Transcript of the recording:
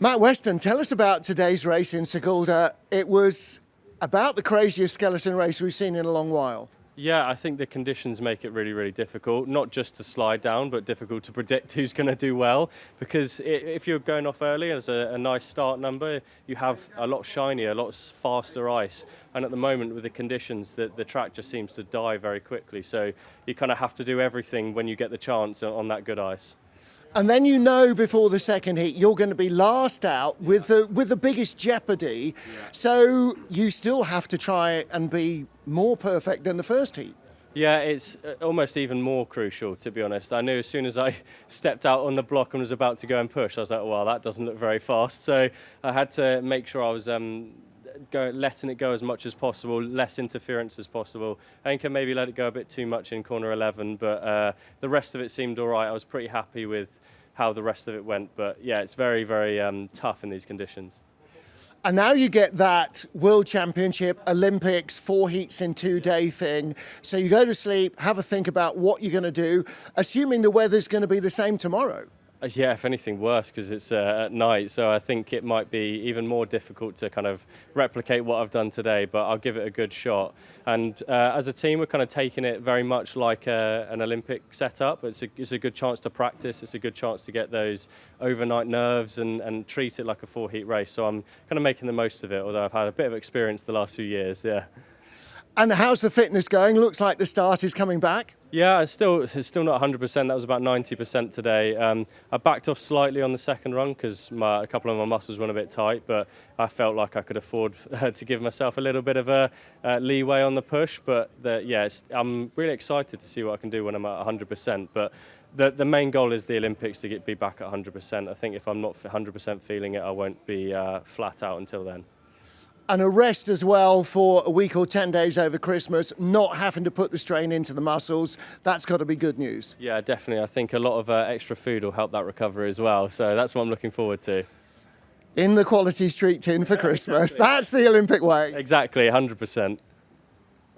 Matt Weston, tell us about today's race in Sigulda. It was about the craziest skeleton race we've seen in a long while. Yeah, I think the conditions make it really, really difficult, not just to slide down, but difficult to predict who's going to do well. Because if you're going off early as a nice start number, you have a lot shinier, a lot faster ice. And at the moment with the conditions, the track just seems to die very quickly. So you kind of have to do everything when you get the chance on that good ice. And then you know before the second heat you're going to be last out with the biggest jeopardy. Yeah. So you still have to try and be more perfect than the first heat. Yeah, it's almost even more crucial, to be honest. I knew as soon as I stepped out on the block and was about to go and push, I was like, well, that doesn't look very fast. So I had to make sure I was letting it go as much as possible, less interference as possible. I think I maybe let it go a bit too much in corner 11, but the rest of it seemed all right. I was pretty happy with how the rest of it went, but yeah, it's very, very tough in these conditions. And now you get that World Championship, Olympics, 4 heats in 2 day thing. So you go to sleep, have a think about what you're going to do, assuming the weather's going to be the same tomorrow. Yeah, if anything worse, because it's at night, so I think it might be even more difficult to kind of replicate what I've done today, but I'll give it a good shot. And as a team, we're kind of taking it very much like an Olympic setup. It's a good chance to practice, it's a good chance to get those overnight nerves and treat it like a 4 heat race. So I'm kind of making the most of it, although I've had a bit of experience the last few years, yeah. And how's the fitness going? Looks like the start is coming back. Yeah, it's still not 100%. That was about 90% today. I backed off slightly on the second run because a couple of my muscles went a bit tight, but I felt like I could afford to give myself a little bit of a leeway on the push. But I'm really excited to see what I can do when I'm at 100%. But the main goal is the Olympics to be back at 100%. I think if I'm not 100% feeling it, I won't be flat out until then. And a rest as well for a week or 10 days over Christmas, not having to put the strain into the muscles. That's got to be good news. Yeah, definitely. I think a lot of extra food will help that recovery as well. So that's what I'm looking forward to. In the quality street tin for Christmas. Exactly. That's the Olympic way. Exactly, 100%.